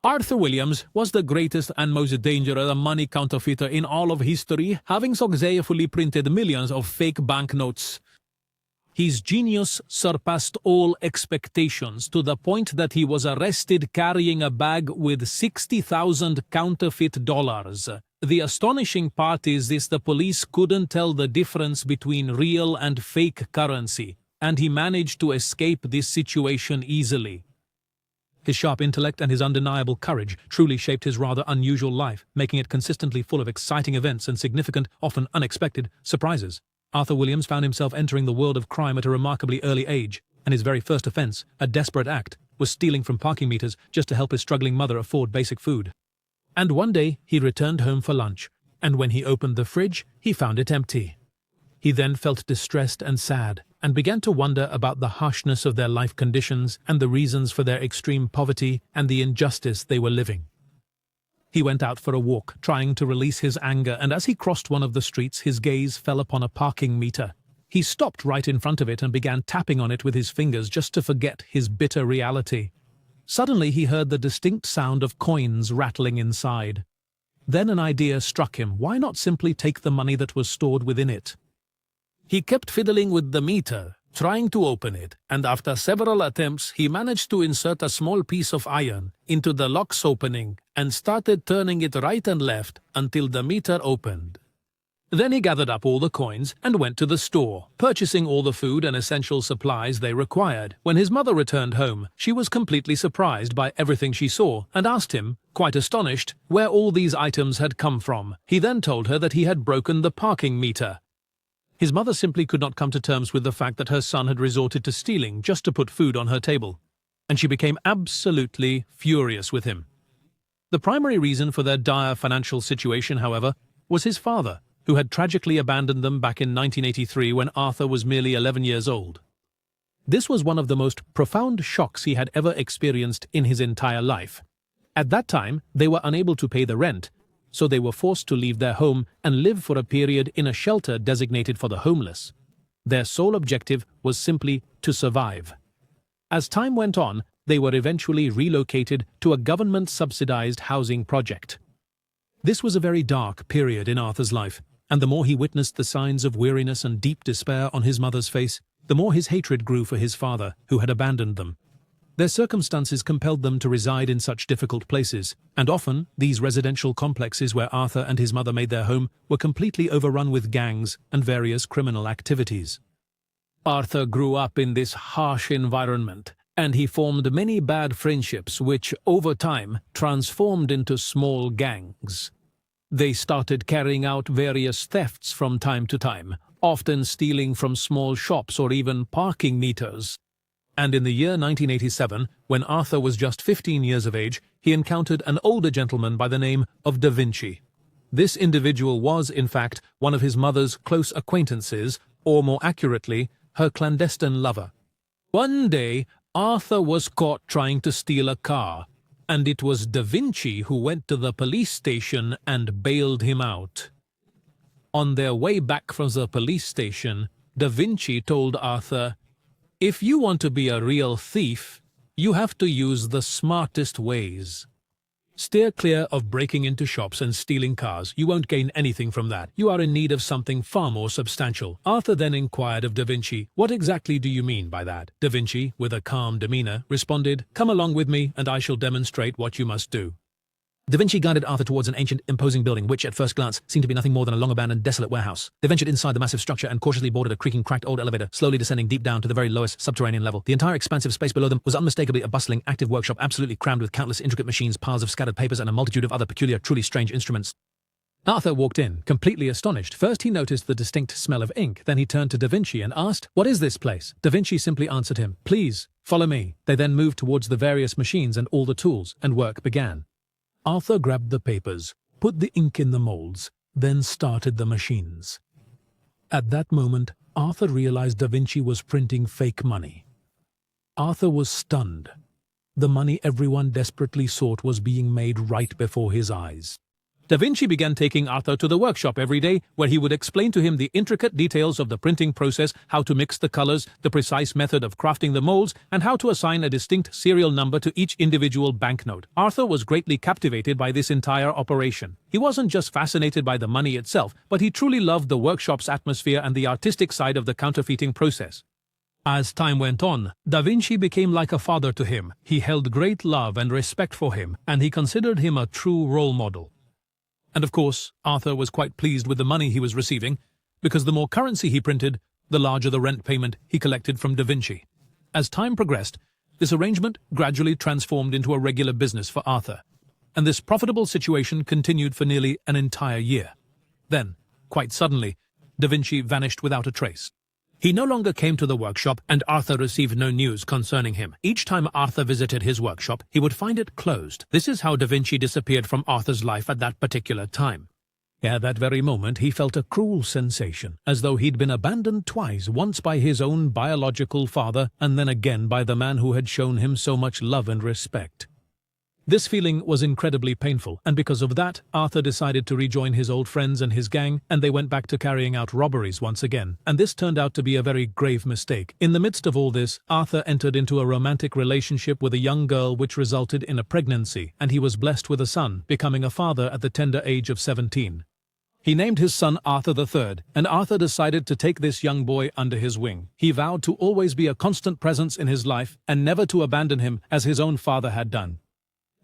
Arthur Williams was the greatest and most dangerous money counterfeiter in all of history, having successfully printed millions of fake banknotes. His genius surpassed all expectations to the point that he was arrested carrying a bag with 60,000 counterfeit dollars. The astonishing part is this: the police couldn't tell the difference between real and fake currency, and he managed to escape this situation easily. His sharp intellect and his undeniable courage truly shaped his rather unusual life, making it consistently full of exciting events and significant, often unexpected, surprises. Arthur Williams found himself entering the world of crime at a remarkably early age, and his very first offense, a desperate act, was stealing from parking meters just to help his struggling mother afford basic food. And one day, he returned home for lunch, and when he opened the fridge, he found it empty. He then felt distressed and sad, and began to wonder about the harshness of their life conditions and the reasons for their extreme poverty and the injustice they were living. He went out for a walk, trying to release his anger, and as he crossed one of the streets, his gaze fell upon a parking meter. He stopped right in front of it and began tapping on it with his fingers just to forget his bitter reality. Suddenly he heard the distinct sound of coins rattling inside. Then an idea struck him: why not simply take the money that was stored within it? He kept fiddling with the meter, trying to open it, and after several attempts he managed to insert a small piece of iron into the lock's opening and started turning it right and left until the meter opened. Then he gathered up all the coins and went to the store, purchasing all the food and essential supplies they required. When his mother returned home, she was completely surprised by everything she saw and asked him, quite astonished, where all these items had come from. He then told her that he had broken the parking meter. His mother simply could not come to terms with the fact that her son had resorted to stealing just to put food on her table, and she became absolutely furious with him. The primary reason for their dire financial situation, however, was his father, who had tragically abandoned them back in 1983 when Arthur was merely 11 years old. This was one of the most profound shocks he had ever experienced in his entire life. At that time, they were unable to pay the rent, so they were forced to leave their home and live for a period in a shelter designated for the homeless. Their sole objective was simply to survive. As time went on, they were eventually relocated to a government-subsidized housing project. This was a very dark period in Arthur's life, and the more he witnessed the signs of weariness and deep despair on his mother's face, the more his hatred grew for his father, who had abandoned them. Their circumstances compelled them to reside in such difficult places, and often these residential complexes where Arthur and his mother made their home were completely overrun with gangs and various criminal activities. Arthur grew up in this harsh environment, and he formed many bad friendships which, over time, transformed into small gangs. They started carrying out various thefts from time to time, often stealing from small shops or even parking meters. And in the year 1987, when Arthur was just 15 years of age, he encountered an older gentleman by the name of Da Vinci. This individual was, in fact, one of his mother's close acquaintances, or more accurately, her clandestine lover. One day, Arthur was caught trying to steal a car, and it was Da Vinci who went to the police station and bailed him out. On their way back from the police station, Da Vinci told Arthur, "If you want to be a real thief, you have to use the smartest ways. Steer clear of breaking into shops and stealing cars. You won't gain anything from that. You are in need of something far more substantial." Arthur then inquired of Da Vinci, "What exactly do you mean by that?" Da Vinci, with a calm demeanor, responded, "Come along with me and I shall demonstrate what you must do." Da Vinci guided Arthur towards an ancient, imposing building which, at first glance, seemed to be nothing more than a long-abandoned, desolate warehouse. They ventured inside the massive structure and cautiously boarded a creaking, cracked old elevator, slowly descending deep down to the very lowest subterranean level. The entire expansive space below them was unmistakably a bustling, active workshop, absolutely crammed with countless intricate machines, piles of scattered papers, and a multitude of other peculiar, truly strange instruments. Arthur walked in, completely astonished. First he noticed the distinct smell of ink, then he turned to Da Vinci and asked, "What is this place?" Da Vinci simply answered him, "Please, follow me." They then moved towards the various machines and all the tools, and work began. Arthur grabbed the papers, put the ink in the molds, then started the machines. At that moment, Arthur realized Da Vinci was printing fake money. Arthur was stunned. The money everyone desperately sought was being made right before his eyes. Da Vinci began taking Arthur to the workshop every day, where he would explain to him the intricate details of the printing process, how to mix the colors, the precise method of crafting the molds, and how to assign a distinct serial number to each individual banknote. Arthur was greatly captivated by this entire operation. He wasn't just fascinated by the money itself, but he truly loved the workshop's atmosphere and the artistic side of the counterfeiting process. As time went on, Da Vinci became like a father to him. He held great love and respect for him, and he considered him a true role model. And of course, Arthur was quite pleased with the money he was receiving, because the more currency he printed, the larger the rent payment he collected from Da Vinci. As time progressed, this arrangement gradually transformed into a regular business for Arthur, and this profitable situation continued for nearly an entire year. Then, quite suddenly, Da Vinci vanished without a trace. He no longer came to the workshop, and Arthur received no news concerning him. Each time Arthur visited his workshop, he would find it closed. This is how Da Vinci disappeared from Arthur's life at that particular time. At that very moment, he felt a cruel sensation, as though he'd been abandoned twice, once by his own biological father, and then again by the man who had shown him so much love and respect. This feeling was incredibly painful, and because of that, Arthur decided to rejoin his old friends and his gang, and they went back to carrying out robberies once again. And this turned out to be a very grave mistake. In the midst of all this, Arthur entered into a romantic relationship with a young girl, which resulted in a pregnancy, and he was blessed with a son, becoming a father at the tender age of 17. He named his son Arthur III, and Arthur decided to take this young boy under his wing. He vowed to always be a constant presence in his life and never to abandon him as his own father had done.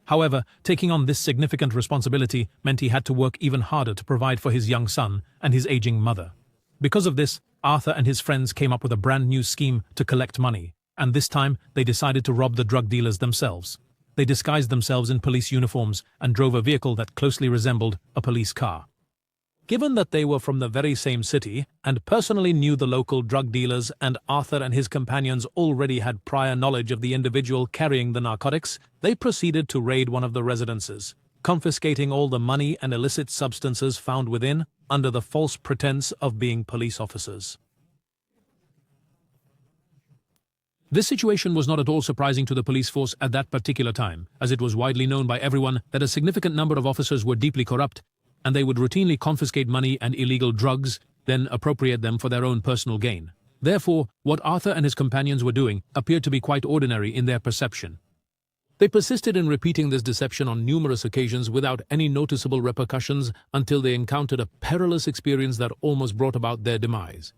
However, taking on this significant responsibility meant he had to work even harder to provide for his young son and his aging mother. Because of this, Arthur and his friends came up with a brand new scheme to collect money, and this time they decided to rob the drug dealers themselves. They disguised themselves in police uniforms and drove a vehicle that closely resembled a police car. Given that they were from the very same city and personally knew the local drug dealers, and Arthur and his companions already had prior knowledge of the individual carrying the narcotics, they proceeded to raid one of the residences, confiscating all the money and illicit substances found within under the false pretense of being police officers. This situation was not at all surprising to the police force at that particular time, as it was widely known by everyone that a significant number of officers were deeply corrupt, and they would routinely confiscate money and illegal drugs, then appropriate them for their own personal gain. Therefore, what Arthur and his companions were doing appeared to be quite ordinary in their perception. They persisted in repeating this deception on numerous occasions without any noticeable repercussions until they encountered a perilous experience that almost brought about their demise.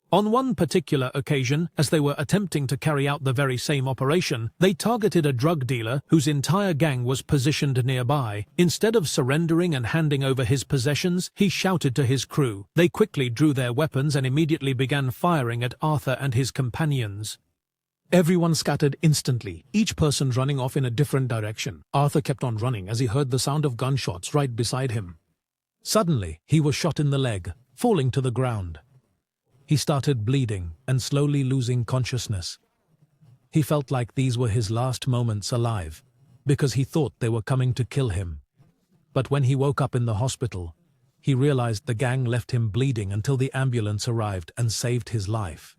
On one particular occasion, as they were attempting to carry out the very same operation, they targeted a drug dealer whose entire gang was positioned nearby. Instead of surrendering and handing over his possessions, he shouted to his crew. They quickly drew their weapons and immediately began firing at Arthur and his companions. Everyone scattered instantly, each person running off in a different direction. Arthur kept on running as he heard the sound of gunshots right beside him. Suddenly, he was shot in the leg, falling to the ground. He started bleeding and slowly losing consciousness. He felt like these were his last moments alive, because he thought they were coming to kill him. But when he woke up in the hospital, he realized the gang left him bleeding until the ambulance arrived and saved his life.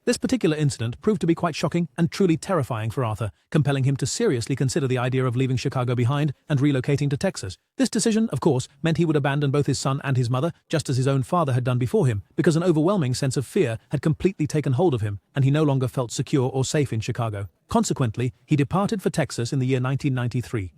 This particular incident proved to be quite shocking and truly terrifying for Arthur, compelling him to seriously consider the idea of leaving Chicago behind and relocating to Texas. This decision, of course, meant he would abandon both his son and his mother, just as his own father had done before him, because an overwhelming sense of fear had completely taken hold of him, and he no longer felt secure or safe in Chicago. Consequently, he departed for Texas in the year 1993.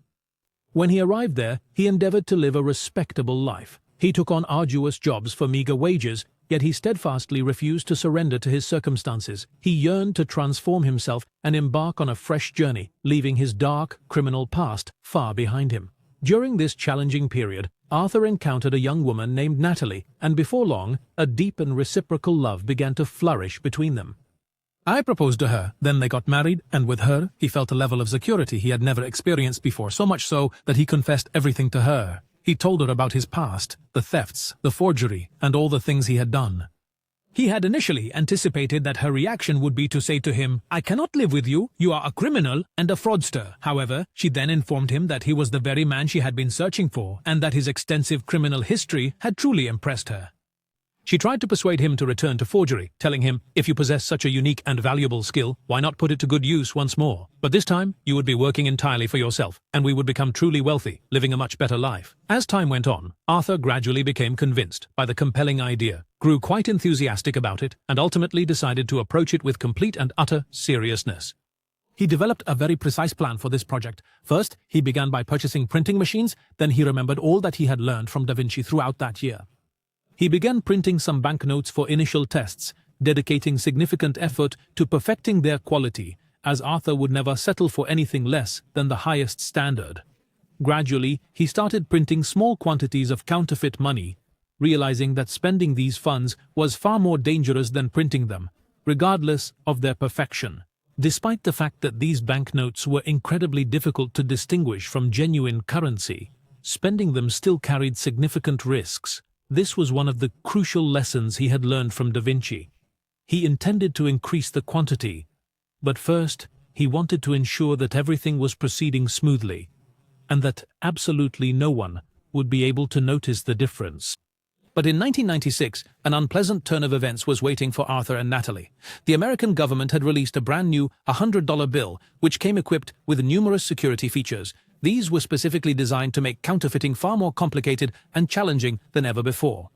When he arrived there, he endeavored to live a respectable life. He took on arduous jobs for meager wages, yet he steadfastly refused to surrender to his circumstances. He yearned to transform himself and embark on a fresh journey, leaving his dark, criminal past far behind him. During this challenging period, Arthur encountered a young woman named Natalie, and before long, a deep and reciprocal love began to flourish between them. I proposed to her, then they got married, and with her, he felt a level of security he had never experienced before, so much so that he confessed everything to her. He told her about his past, the thefts, the forgery, and all the things he had done. He had initially anticipated that her reaction would be to say to him, "I cannot live with you, you are a criminal and a fraudster." However, she then informed him that he was the very man she had been searching for, and that his extensive criminal history had truly impressed her. She tried to persuade him to return to forgery, telling him, if you possess such a unique and valuable skill, why not put it to good use once more? But this time, you would be working entirely for yourself, and we would become truly wealthy, living a much better life. As time went on, Arthur gradually became convinced by the compelling idea, grew quite enthusiastic about it, and ultimately decided to approach it with complete and utter seriousness. He developed a very precise plan for this project. First, he began by purchasing printing machines, then he remembered all that he had learned from Da Vinci throughout that year. He began printing some banknotes for initial tests, dedicating significant effort to perfecting their quality, as Arthur would never settle for anything less than the highest standard. Gradually, he started printing small quantities of counterfeit money, realizing that spending these funds was far more dangerous than printing them, regardless of their perfection. Despite the fact that these banknotes were incredibly difficult to distinguish from genuine currency, spending them still carried significant risks. This was one of the crucial lessons he had learned from Da Vinci. He intended to increase the quantity, but first, he wanted to ensure that everything was proceeding smoothly, and that absolutely no one would be able to notice the difference. But in 1996, an unpleasant turn of events was waiting for Arthur and Natalie. The American government had released a brand new $100 bill, which came equipped with numerous security features. These were specifically designed to make counterfeiting far more complicated and challenging than ever before.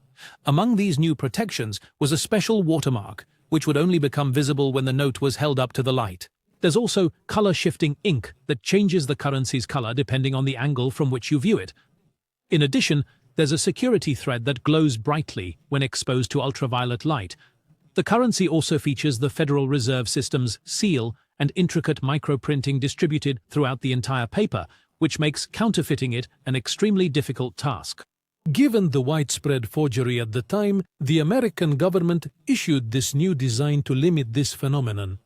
Among these new protections was a special watermark, which would only become visible when the note was held up to the light. There's also color-shifting ink that changes the currency's color depending on the angle from which you view it. In addition, there's a security thread that glows brightly when exposed to ultraviolet light. The currency also features the Federal Reserve System's seal and intricate microprinting distributed throughout the entire paper, which makes counterfeiting it an extremely difficult task. Given the widespread forgery at the time, the American government issued this new design to limit this phenomenon.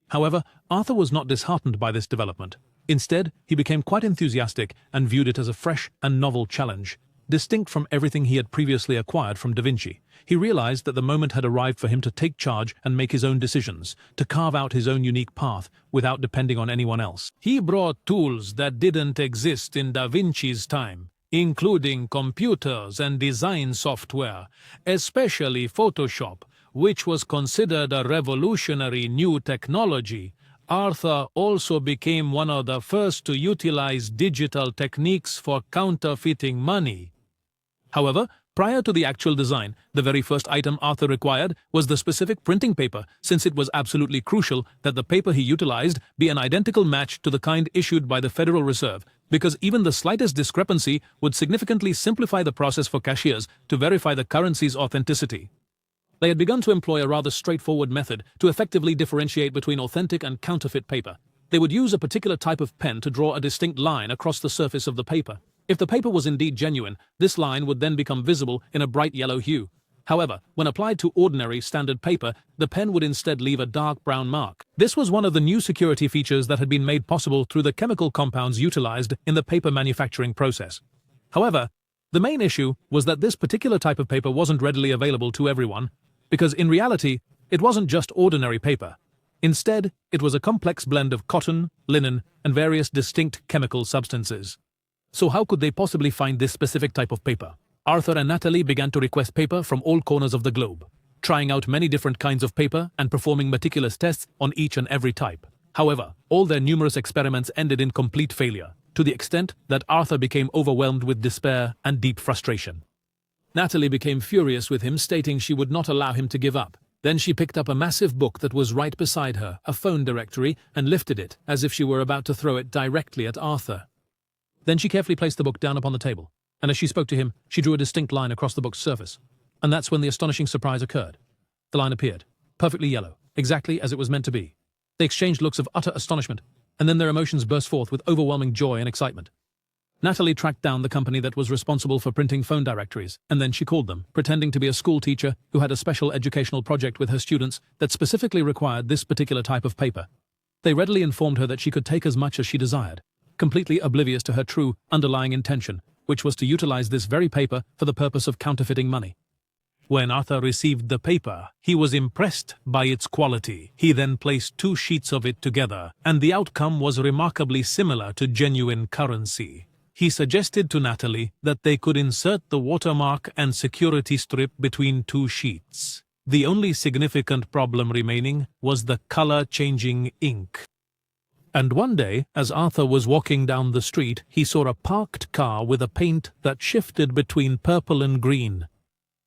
However, Arthur was not disheartened by this development. Instead, he became quite enthusiastic and viewed it as a fresh and novel challenge. Distinct from everything he had previously acquired from Da Vinci, he realized that the moment had arrived for him to take charge and make his own decisions, to carve out his own unique path without depending on anyone else. He brought tools that didn't exist in Da Vinci's time, including computers and design software, especially Photoshop, which was considered a revolutionary new technology. Arthur also became one of the first to utilize digital techniques for counterfeiting money. However, prior to the actual design, the very first item Arthur required was the specific printing paper, since it was absolutely crucial that the paper he utilized be an identical match to the kind issued by the Federal Reserve, because even the slightest discrepancy would significantly simplify the process for cashiers to verify the currency's authenticity. They had begun to employ a rather straightforward method to effectively differentiate between authentic and counterfeit paper. They would use a particular type of pen to draw a distinct line across the surface of the paper. If the paper was indeed genuine, this line would then become visible in a bright yellow hue. However, when applied to ordinary standard paper, the pen would instead leave a dark brown mark. This was one of the new security features that had been made possible through the chemical compounds utilized in the paper manufacturing process. However, the main issue was that this particular type of paper wasn't readily available to everyone, because in reality, it wasn't just ordinary paper. Instead, it was a complex blend of cotton, linen, and various distinct chemical substances. So how could they possibly find this specific type of paper? Arthur and Natalie began to request paper from all corners of the globe, trying out many different kinds of paper and performing meticulous tests on each and every type. However, all their numerous experiments ended in complete failure, to the extent that Arthur became overwhelmed with despair and deep frustration. Natalie became furious with him, stating she would not allow him to give up. Then she picked up a massive book that was right beside her, a phone directory, and lifted it, as if she were about to throw it directly at Arthur. Then she carefully placed the book down upon the table, and as she spoke to him, she drew a distinct line across the book's surface. And that's when the astonishing surprise occurred. The line appeared, perfectly yellow, exactly as it was meant to be. They exchanged looks of utter astonishment, and then their emotions burst forth with overwhelming joy and excitement. Natalie tracked down the company that was responsible for printing phone directories, and then she called them, pretending to be a school teacher who had a special educational project with her students that specifically required this particular type of paper. They readily informed her that she could take as much as she desired, completely oblivious to her true, underlying intention, which was to utilize this very paper for the purpose of counterfeiting money. When Arthur received the paper, he was impressed by its quality. He then placed 2 sheets of it together, and the outcome was remarkably similar to genuine currency. He suggested to Natalie that they could insert the watermark and security strip between two sheets. The only significant problem remaining was the color-changing ink. And one day, as Arthur was walking down the street, he saw a parked car with a paint that shifted between purple and green.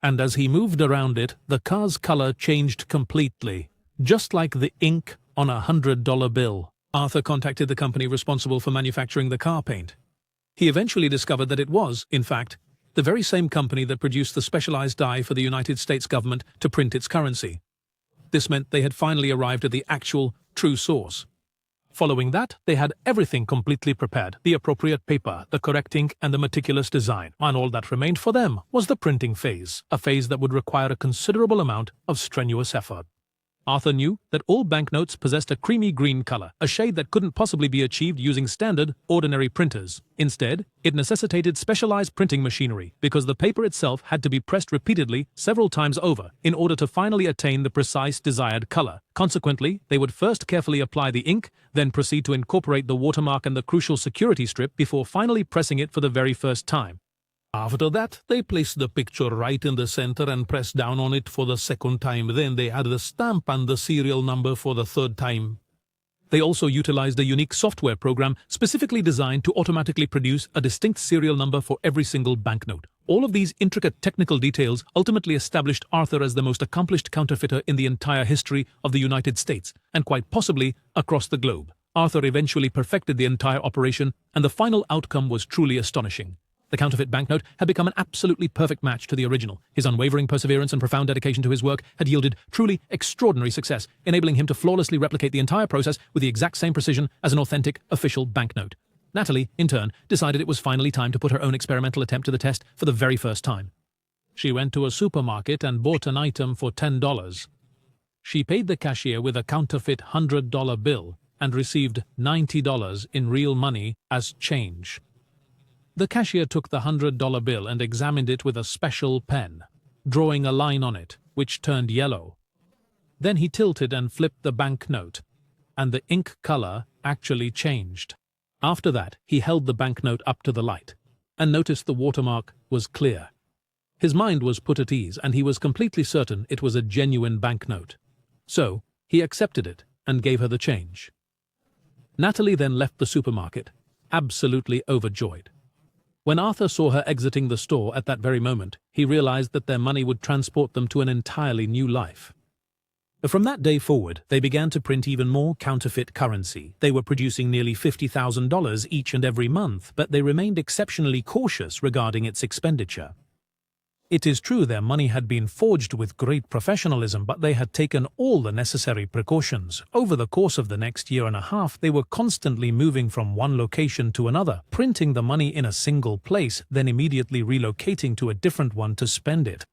And as he moved around it, the car's color changed completely, just like the ink on a $100 bill. Arthur contacted the company responsible for manufacturing the car paint. He eventually discovered that it was, in fact, the very same company that produced the specialized dye for the United States government to print its currency. This meant they had finally arrived at the actual, true source. Following that, they had everything completely prepared, the appropriate paper, the correct ink, and the meticulous design. And all that remained for them was the printing phase, a phase that would require a considerable amount of strenuous effort. Arthur knew that all banknotes possessed a creamy green color, a shade that couldn't possibly be achieved using standard, ordinary printers. Instead, it necessitated specialized printing machinery because the paper itself had to be pressed repeatedly several times over in order to finally attain the precise desired color. Consequently, they would first carefully apply the ink, then proceed to incorporate the watermark and the crucial security strip before finally pressing it for the very first time. After that, they placed the picture right in the center and pressed down on it for the second time. Then they added the stamp and the serial number for the third time. They also utilized a unique software program specifically designed to automatically produce a distinct serial number for every single banknote. All of these intricate technical details ultimately established Arthur as the most accomplished counterfeiter in the entire history of the United States, and quite possibly across the globe. Arthur eventually perfected the entire operation, and the final outcome was truly astonishing. The counterfeit banknote had become an absolutely perfect match to the original. His unwavering perseverance and profound dedication to his work had yielded truly extraordinary success, enabling him to flawlessly replicate the entire process with the exact same precision as an authentic, official banknote. Natalie, in turn, decided it was finally time to put her own experimental attempt to the test for the very first time. She went to a supermarket and bought an item for $10. She paid the cashier with a counterfeit $100 bill and received $90 in real money as change. The cashier took the $100 bill and examined it with a special pen, drawing a line on it, which turned yellow. Then he tilted and flipped the banknote, and the ink color actually changed. After that, he held the banknote up to the light, and noticed the watermark was clear. His mind was put at ease, and he was completely certain it was a genuine banknote. So, he accepted it and gave her the change. Natalie then left the supermarket, absolutely overjoyed. When Arthur saw her exiting the store at that very moment, he realized that their money would transport them to an entirely new life. From that day forward, they began to print even more counterfeit currency. They were producing nearly $50,000 each and every month, but they remained exceptionally cautious regarding its expenditure. It is true their money had been forged with great professionalism, but they had taken all the necessary precautions. Over the course of the next year and a half, they were constantly moving from one location to another, printing the money in a single place, then immediately relocating to a different one to spend it.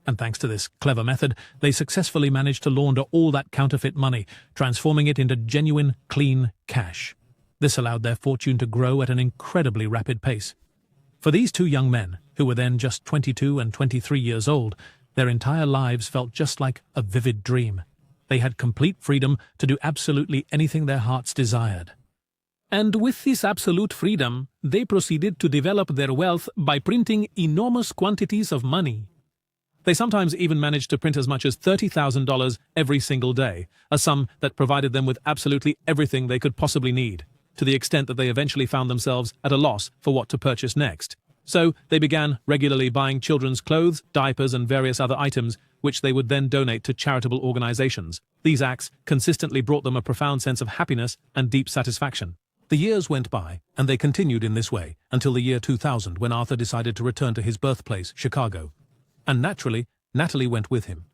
And thanks to this clever method, they successfully managed to launder all that counterfeit money, transforming it into genuine, clean cash. This allowed their fortune to grow at an incredibly rapid pace. For these two young men, who were then just 22 and 23 years old, their entire lives felt just like a vivid dream. They had complete freedom to do absolutely anything their hearts desired. And with this absolute freedom, they proceeded to develop their wealth by printing enormous quantities of money. They sometimes even managed to print as much as $30,000 every single day, a sum that provided them with absolutely everything they could possibly need, to the extent that they eventually found themselves at a loss for what to purchase next. So they began regularly buying children's clothes, diapers, and various other items, which they would then donate to charitable organizations. These acts consistently brought them a profound sense of happiness and deep satisfaction. The years went by, and they continued in this way, until the year 2000, when Arthur decided to return to his birthplace, Chicago. And naturally, Natalie went with him.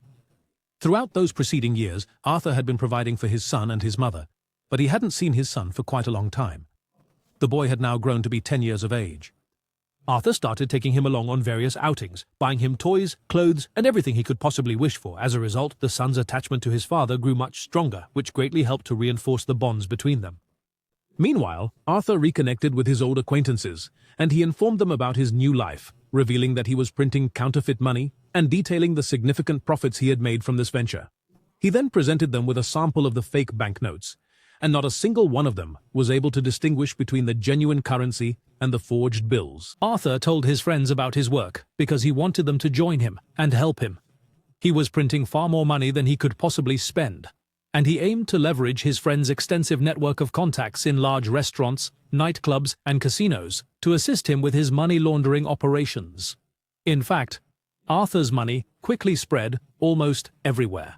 Throughout those preceding years, Arthur had been providing for his son and his mother, but he hadn't seen his son for quite a long time. The boy had now grown to be 10 years of age. Arthur started taking him along on various outings, buying him toys, clothes, and everything he could possibly wish for. As a result, the son's attachment to his father grew much stronger, which greatly helped to reinforce the bonds between them. Meanwhile, Arthur reconnected with his old acquaintances, and he informed them about his new life, revealing that he was printing counterfeit money and detailing the significant profits he had made from this venture. He then presented them with a sample of the fake banknotes, and not a single one of them was able to distinguish between the genuine currency and the forged bills. Arthur told his friends about his work because he wanted them to join him and help him. He was printing far more money than he could possibly spend, and he aimed to leverage his friend's extensive network of contacts in large restaurants, nightclubs, and casinos to assist him with his money laundering operations. In fact, Arthur's money quickly spread almost everywhere.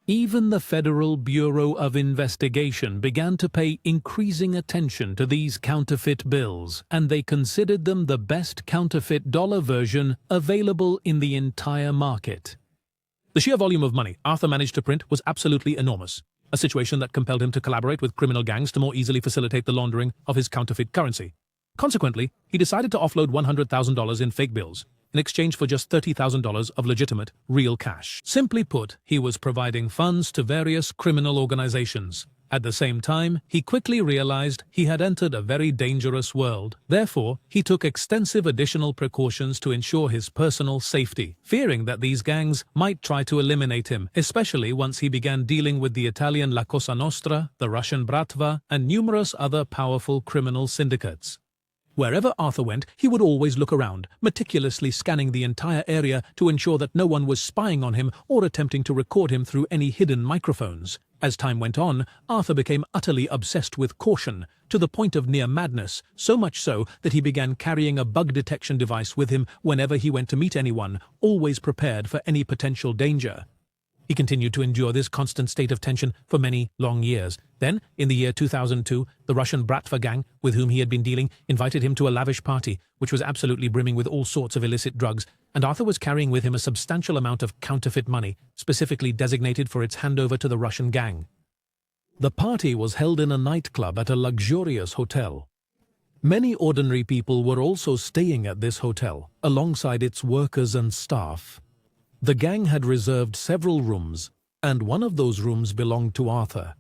Even the Federal Bureau of Investigation began to pay increasing attention to these counterfeit bills, and they considered them the best counterfeit dollar version available in the entire market. The sheer volume of money Arthur managed to print was absolutely enormous, a situation that compelled him to collaborate with criminal gangs to more easily facilitate the laundering of his counterfeit currency. Consequently, he decided to offload $100,000 in fake bills in exchange for just $30,000 of legitimate, real cash. Simply put, he was providing funds to various criminal organizations. At the same time, he quickly realized he had entered a very dangerous world. Therefore, he took extensive additional precautions to ensure his personal safety, fearing that these gangs might try to eliminate him, especially once he began dealing with the Italian La Cosa Nostra, the Russian Bratva, and numerous other powerful criminal syndicates. Wherever Arthur went, he would always look around, meticulously scanning the entire area to ensure that no one was spying on him or attempting to record him through any hidden microphones. As time went on, Arthur became utterly obsessed with caution, to the point of near madness, so much so that he began carrying a bug detection device with him whenever he went to meet anyone, always prepared for any potential danger. He continued to endure this constant state of tension for many long years. Then, in the year 2002, the Russian Bratva gang, with whom he had been dealing, invited him to a lavish party, which was absolutely brimming with all sorts of illicit drugs, and Arthur was carrying with him a substantial amount of counterfeit money, specifically designated for its handover to the Russian gang. The party was held in a nightclub at a luxurious hotel. Many ordinary people were also staying at this hotel, alongside its workers and staff. The gang had reserved several rooms, and one of those rooms belonged to Arthur.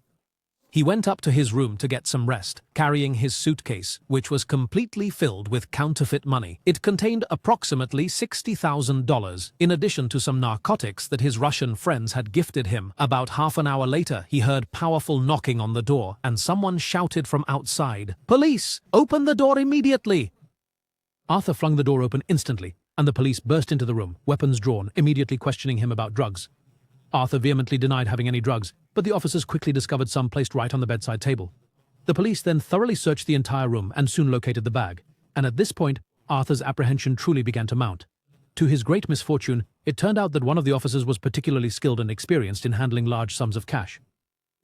He went up to his room to get some rest, carrying his suitcase, which was completely filled with counterfeit money. It contained approximately $60,000, in addition to some narcotics that his Russian friends had gifted him. About half an hour later, he heard powerful knocking on the door, and someone shouted from outside, "Police! Open the door immediately!" Arthur flung the door open instantly, and the police burst into the room, weapons drawn, immediately questioning him about drugs. Arthur vehemently denied having any drugs, but the officers quickly discovered some placed right on the bedside table. The police then thoroughly searched the entire room and soon located the bag, and at this point, Arthur's apprehension truly began to mount. To his great misfortune, it turned out that one of the officers was particularly skilled and experienced in handling large sums of cash.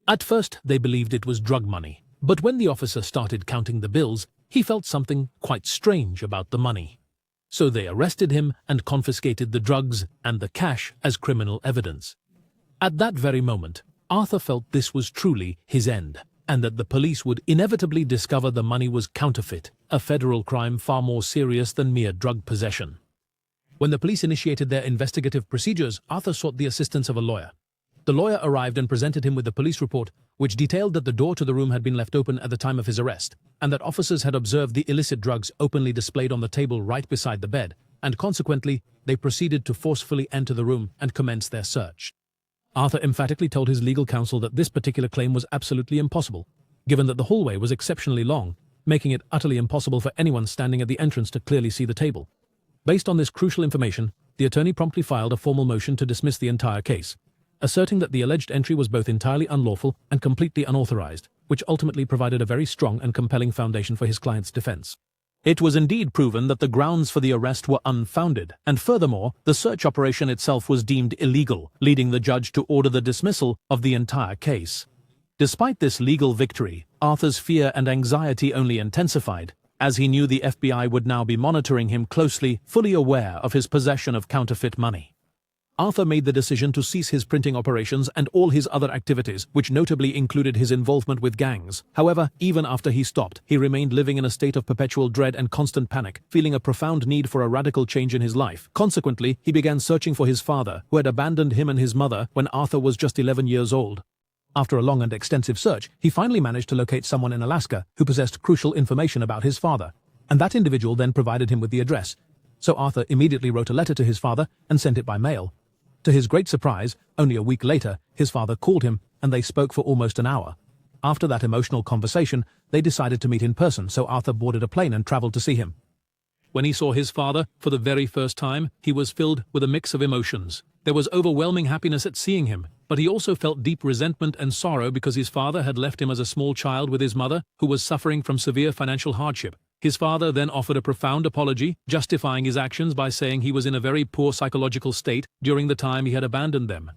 At first, they believed it was drug money, but when the officer started counting the bills, he felt something quite strange about the money. So they arrested him and confiscated the drugs and the cash as criminal evidence. At that very moment, Arthur felt this was truly his end, and that the police would inevitably discover the money was counterfeit, a federal crime far more serious than mere drug possession. When the police initiated their investigative procedures, Arthur sought the assistance of a lawyer. The lawyer arrived and presented him with the police report, which detailed that the door to the room had been left open at the time of his arrest, and that officers had observed the illicit drugs openly displayed on the table right beside the bed, and consequently, they proceeded to forcefully enter the room and commence their search. Arthur emphatically told his legal counsel that this particular claim was absolutely impossible, given that the hallway was exceptionally long, making it utterly impossible for anyone standing at the entrance to clearly see the table. Based on this crucial information, the attorney promptly filed a formal motion to dismiss the entire case, asserting that the alleged entry was both entirely unlawful and completely unauthorized, which ultimately provided a very strong and compelling foundation for his client's defense. It was indeed proven that the grounds for the arrest were unfounded, and furthermore, the search operation itself was deemed illegal, leading the judge to order the dismissal of the entire case. Despite this legal victory, Arthur's fear and anxiety only intensified, as he knew the FBI would now be monitoring him closely, fully aware of his possession of counterfeit money. Arthur made the decision to cease his printing operations and all his other activities, which notably included his involvement with gangs. However, even after he stopped, he remained living in a state of perpetual dread and constant panic, feeling a profound need for a radical change in his life. Consequently, he began searching for his father, who had abandoned him and his mother when Arthur was just 11 years old. After a long and extensive search, he finally managed to locate someone in Alaska who possessed crucial information about his father, and that individual then provided him with the address. So Arthur immediately wrote a letter to his father and sent it by mail. To his great surprise, only a week later, his father called him and they spoke for almost an hour. After that emotional conversation, they decided to meet in person, so Arthur boarded a plane and traveled to see him. When he saw his father for the very first time, he was filled with a mix of emotions. There was overwhelming happiness at seeing him, but he also felt deep resentment and sorrow because his father had left him as a small child with his mother, who was suffering from severe financial hardship. His father then offered a profound apology, justifying his actions by saying he was in a very poor psychological state during the time he had abandoned them.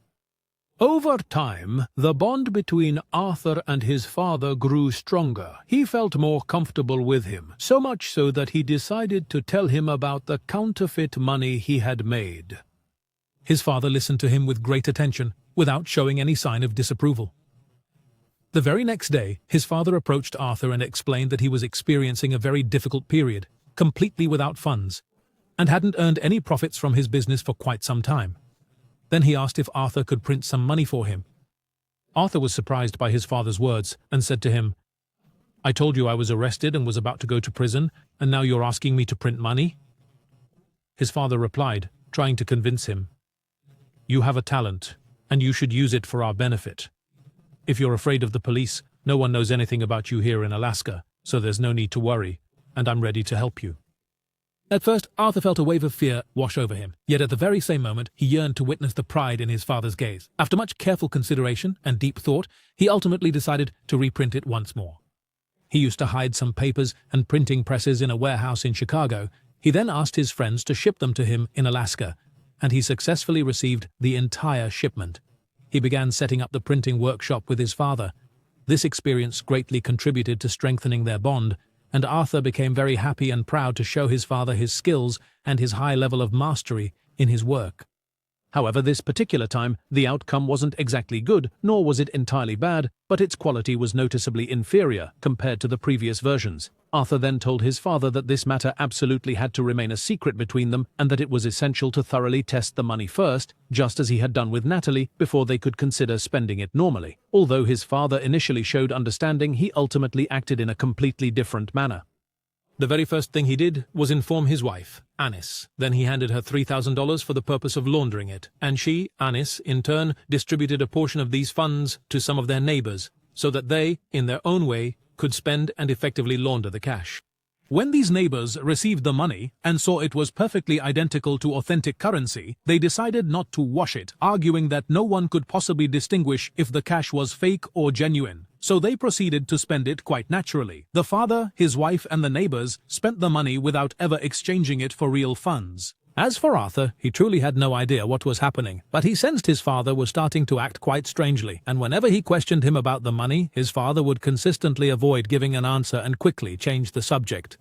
Over time, the bond between Arthur and his father grew stronger. He felt more comfortable with him, so much so that he decided to tell him about the counterfeit money he had made. His father listened to him with great attention, without showing any sign of disapproval. The very next day, his father approached Arthur and explained that he was experiencing a very difficult period, completely without funds, and hadn't earned any profits from his business for quite some time. Then he asked if Arthur could print some money for him. Arthur was surprised by his father's words and said to him, "I told you I was arrested and was about to go to prison, and now you're asking me to print money?" His father replied, trying to convince him, "You have a talent, and you should use it for our benefit. If you're afraid of the police, no one knows anything about you here in Alaska, so there's no need to worry, and I'm ready to help you." At first, Arthur felt a wave of fear wash over him, yet at the very same moment, he yearned to witness the pride in his father's gaze. After much careful consideration and deep thought, he ultimately decided to reprint it once more. He used to hide some papers and printing presses in a warehouse in Chicago. He then asked his friends to ship them to him in Alaska, and he successfully received the entire shipment. He began setting up the printing workshop with his father. This experience greatly contributed to strengthening their bond, and Arthur became very happy and proud to show his father his skills and his high level of mastery in his work. However, this particular time, the outcome wasn't exactly good, nor was it entirely bad, but its quality was noticeably inferior compared to the previous versions. Arthur then told his father that this matter absolutely had to remain a secret between them and that it was essential to thoroughly test the money first, just as he had done with Natalie, before they could consider spending it normally. Although his father initially showed understanding, he ultimately acted in a completely different manner. The very first thing he did was inform his wife, Anis. Then he handed her $3,000 for the purpose of laundering it, and she, Anis, in turn, distributed a portion of these funds to some of their neighbors, so that they, in their own way, could spend and effectively launder the cash. When these neighbors received the money and saw it was perfectly identical to authentic currency, they decided not to wash it, arguing that no one could possibly distinguish if the cash was fake or genuine. So they proceeded to spend it quite naturally. The father, his wife, and the neighbors spent the money without ever exchanging it for real funds. As for Arthur, he truly had no idea what was happening, but he sensed his father was starting to act quite strangely, and whenever he questioned him about the money, his father would consistently avoid giving an answer and quickly change the subject.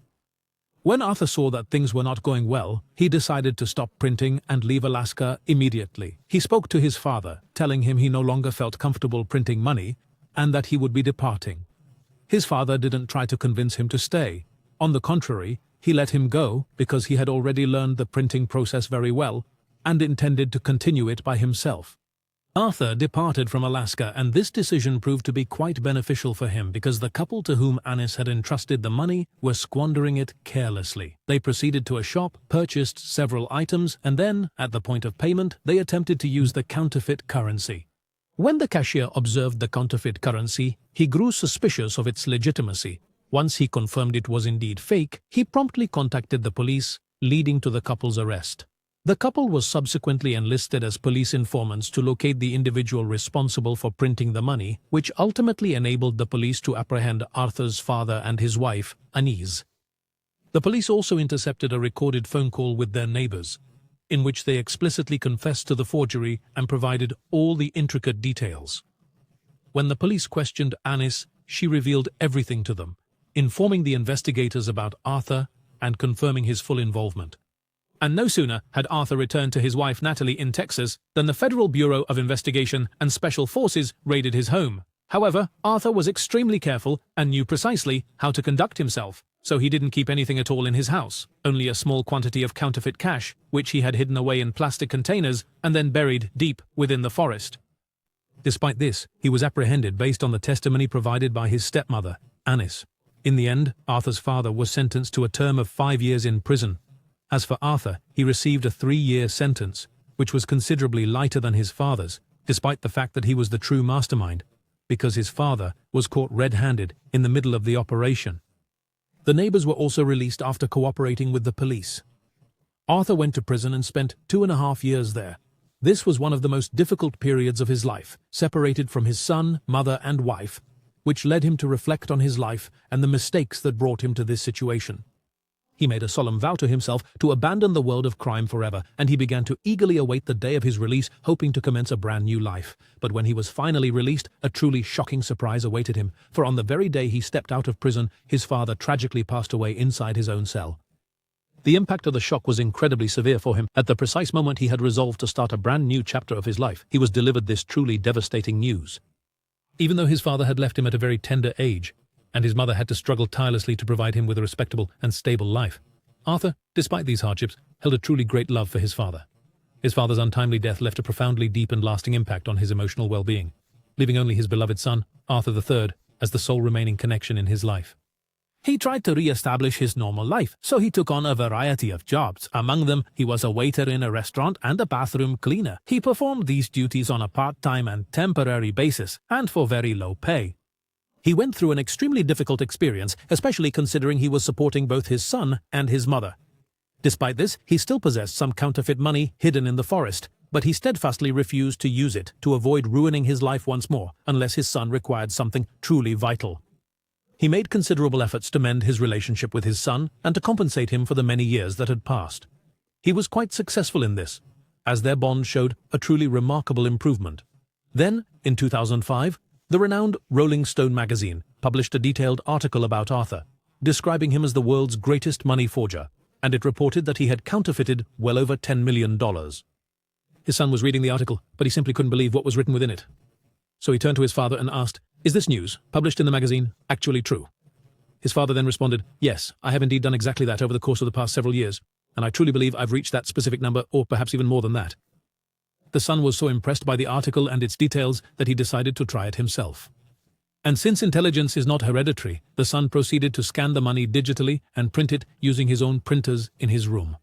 When Arthur saw that things were not going well, he decided to stop printing and leave Alaska immediately. He spoke to his father, telling him he no longer felt comfortable printing money, and that he would be departing. His father didn't try to convince him to stay. On the contrary, he let him go because he had already learned the printing process very well and intended to continue it by himself. Arthur departed from Alaska, and this decision proved to be quite beneficial for him because the couple to whom Anis had entrusted the money were squandering it carelessly. They proceeded to a shop, purchased several items, and then, at the point of payment, they attempted to use the counterfeit currency. When the cashier observed the counterfeit currency, he grew suspicious of its legitimacy. Once he confirmed it was indeed fake, he promptly contacted the police, leading to the couple's arrest. The couple was subsequently enlisted as police informants to locate the individual responsible for printing the money, which ultimately enabled the police to apprehend Arthur's father and his wife, Anis. The police also intercepted a recorded phone call with their neighbors, in which they explicitly confessed to the forgery and provided all the intricate details. When the police questioned Anis, she revealed everything to them, informing the investigators about Arthur and confirming his full involvement. And no sooner had Arthur returned to his wife Natalie in Texas than the Federal Bureau of Investigation and Special Forces raided his home. However, Arthur was extremely careful and knew precisely how to conduct himself, so he didn't keep anything at all in his house, only a small quantity of counterfeit cash, which he had hidden away in plastic containers and then buried deep within the forest. Despite this, he was apprehended based on the testimony provided by his stepmother, Anis. In the end, Arthur's father was sentenced to a term of 5 years in prison. As for Arthur, he received a 3-year sentence, which was considerably lighter than his father's, despite the fact that he was the true mastermind. because his father was caught red-handed in the middle of the operation. The neighbors were also released after cooperating with the police. Arthur went to prison and spent 2.5 years there. This was one of the most difficult periods of his life, separated from his son, mother, and wife, which led him to reflect on his life and the mistakes that brought him to this situation. He made a solemn vow to himself to abandon the world of crime forever, and he began to eagerly await the day of his release, hoping to commence a brand new life. But when he was finally released, a truly shocking surprise awaited him, for on the very day he stepped out of prison, his father tragically passed away inside his own cell. The impact of the shock was incredibly severe for him. At the precise moment he had resolved to start a brand new chapter of his life, he was delivered this truly devastating news. Even though his father had left him at a very tender age, and his mother had to struggle tirelessly to provide him with a respectable and stable life, Arthur, despite these hardships, held a truly great love for his father. His father's untimely death left a profoundly deep and lasting impact on his emotional well-being, leaving only his beloved son, Arthur III, as the sole remaining connection in his life. He tried to re-establish his normal life, so he took on a variety of jobs. Among them, he was a waiter in a restaurant and a bathroom cleaner. He performed these duties on a part-time and temporary basis, and for very low pay. He went through an extremely difficult experience, especially considering he was supporting both his son and his mother. Despite this, he still possessed some counterfeit money hidden in the forest, but he steadfastly refused to use it to avoid ruining his life once more, unless his son required something truly vital. He made considerable efforts to mend his relationship with his son and to compensate him for the many years that had passed. He was quite successful in this, as their bond showed a truly remarkable improvement. Then, in 2005, the renowned Rolling Stone magazine published a detailed article about Arthur, describing him as the world's greatest money forger, and it reported that he had counterfeited well over $10 million. His son was reading the article, but he simply couldn't believe what was written within it. So he turned to his father and asked, "Is this news, published in the magazine, actually true?" His father then responded, "Yes, I have indeed done exactly that over the course of the past several years, and I truly believe I've reached that specific number, or perhaps even more than that." The son was so impressed by the article and its details that he decided to try it himself. And since intelligence is not hereditary, the son proceeded to scan the money digitally and print it using his own printers in his room.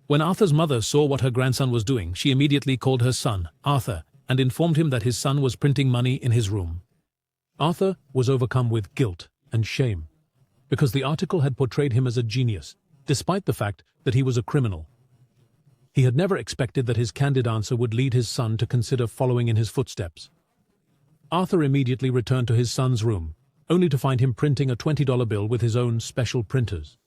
When Arthur's mother saw what her grandson was doing, she immediately called her son, Arthur, and informed him that his son was printing money in his room. Arthur was overcome with guilt and shame, because the article had portrayed him as a genius, despite the fact that he was a criminal. He had never expected that his candid answer would lead his son to consider following in his footsteps. Arthur immediately returned to his son's room, only to find him printing a $20 bill with his own special printers.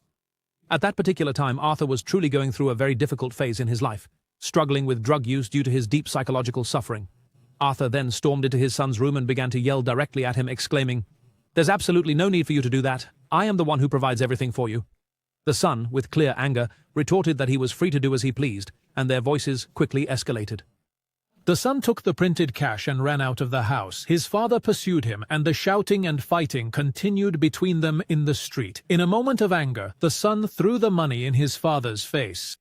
At that particular time, Arthur was truly going through a very difficult phase in his life, struggling with drug use due to his deep psychological suffering. Arthur then stormed into his son's room and began to yell directly at him, exclaiming, "There's absolutely no need for you to do that. I am the one who provides everything for you." The son, with clear anger, retorted that he was free to do as he pleased, and their voices quickly escalated. The son took the printed cash and ran out of the house. His father pursued him, and the shouting and fighting continued between them in the street. In a moment of anger, the son threw the money in his father's face.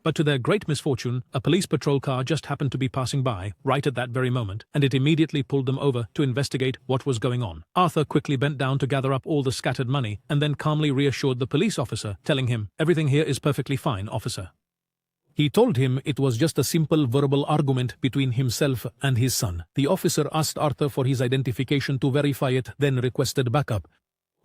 But to their great misfortune, a police patrol car just happened to be passing by, right at that very moment, and it immediately pulled them over to investigate what was going on. Arthur quickly bent down to gather up all the scattered money, and then calmly reassured the police officer, telling him, "Everything here is perfectly fine, officer." He told him it was just a simple verbal argument between himself and his son. The officer asked Arthur for his identification to verify it, then requested backup.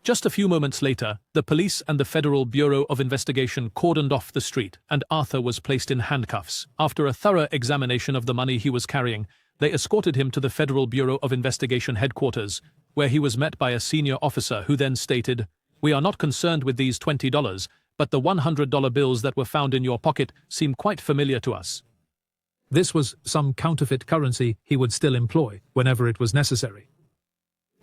Just a few moments later, the police and the Federal Bureau of Investigation cordoned off the street, and Arthur was placed in handcuffs. After a thorough examination of the money he was carrying, they escorted him to the Federal Bureau of Investigation headquarters, where he was met by a senior officer who then stated, "We are not concerned with these $20, but the $100 bills that were found in your pocket seem quite familiar to us." This was some counterfeit currency he would still employ whenever it was necessary.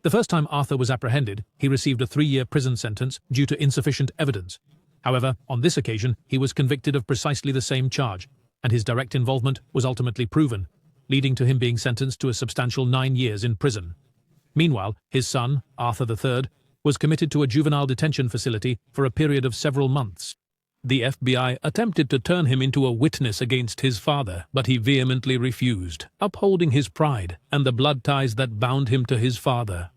The first time Arthur was apprehended, he received a 3-year prison sentence due to insufficient evidence. However, on this occasion, he was convicted of precisely the same charge, and his direct involvement was ultimately proven, leading to him being sentenced to a substantial 9 years in prison. Meanwhile, his son, Arthur III, was committed to a juvenile detention facility for a period of several months. The FBI attempted to turn him into a witness against his father, but he vehemently refused, upholding his pride and the blood ties that bound him to his father.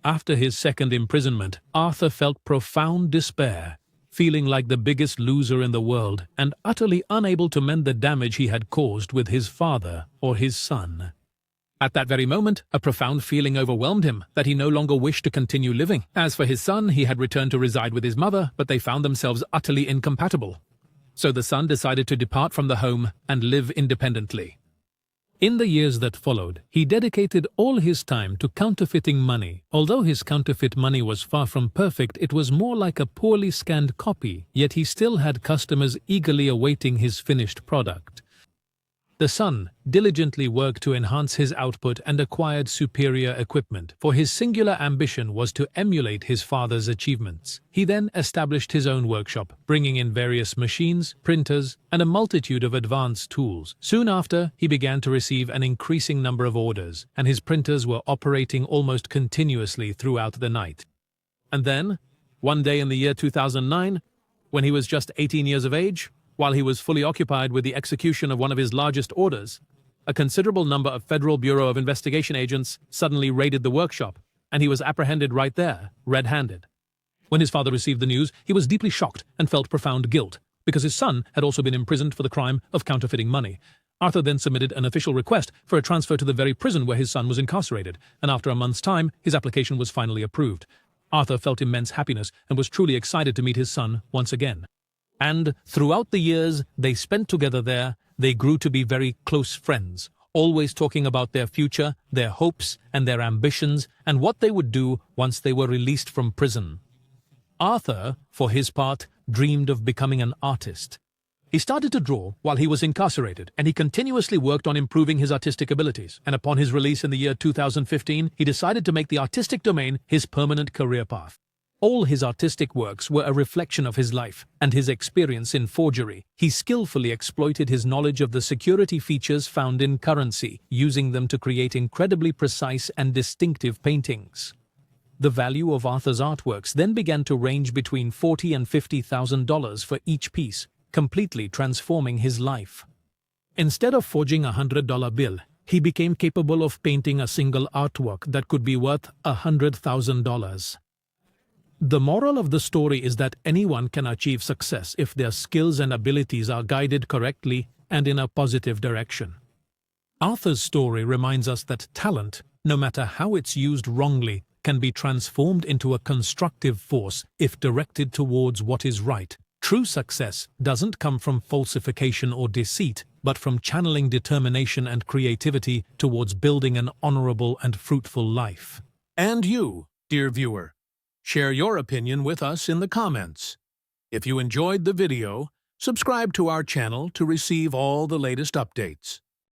After his second imprisonment, Arthur felt profound despair, feeling like the biggest loser in the world and utterly unable to mend the damage he had caused with his father or his son. At that very moment, a profound feeling overwhelmed him that he no longer wished to continue living. As for his son, he had returned to reside with his mother, but they found themselves utterly incompatible. So the son decided to depart from the home and live independently. In the years that followed, he dedicated all his time to counterfeiting money. Although his counterfeit money was far from perfect, it was more like a poorly scanned copy, yet he still had customers eagerly awaiting his finished product. The son diligently worked to enhance his output and acquired superior equipment, for his singular ambition was to emulate his father's achievements. He then established his own workshop, bringing in various machines, printers, and a multitude of advanced tools. Soon after, he began to receive an increasing number of orders, and his printers were operating almost continuously throughout the night. And then, one day in the year 2009, when he was just 18 years of age, while he was fully occupied with the execution of one of his largest orders, a considerable number of Federal Bureau of Investigation agents suddenly raided the workshop, and he was apprehended right there, red-handed. When his father received the news, he was deeply shocked and felt profound guilt, because his son had also been imprisoned for the crime of counterfeiting money. Arthur then submitted an official request for a transfer to the very prison where his son was incarcerated, and after a month's time, his application was finally approved. Arthur felt immense happiness and was truly excited to meet his son once again. And throughout the years they spent together there, they grew to be very close friends, always talking about their future, their hopes, and their ambitions, and what they would do once they were released from prison. Arthur, for his part, dreamed of becoming an artist. He started to draw while he was incarcerated, and he continuously worked on improving his artistic abilities. And upon his release in the year 2015, he decided to make the artistic domain his permanent career path. All his artistic works were a reflection of his life and his experience in forgery. He skillfully exploited his knowledge of the security features found in currency, using them to create incredibly precise and distinctive paintings. The value of Arthur's artworks then began to range between $40,000 and $50,000 for each piece, completely transforming his life. Instead of forging a $100 bill, he became capable of painting a single artwork that could be worth $100,000. The moral of the story is that anyone can achieve success if their skills and abilities are guided correctly and in a positive direction. Arthur's story reminds us that talent, no matter how it's used wrongly, can be transformed into a constructive force if directed towards what is right. True success doesn't come from falsification or deceit, but from channeling determination and creativity towards building an honorable and fruitful life. And you, dear viewer, share your opinion with us in the comments. If you enjoyed the video, subscribe to our channel to receive all the latest updates.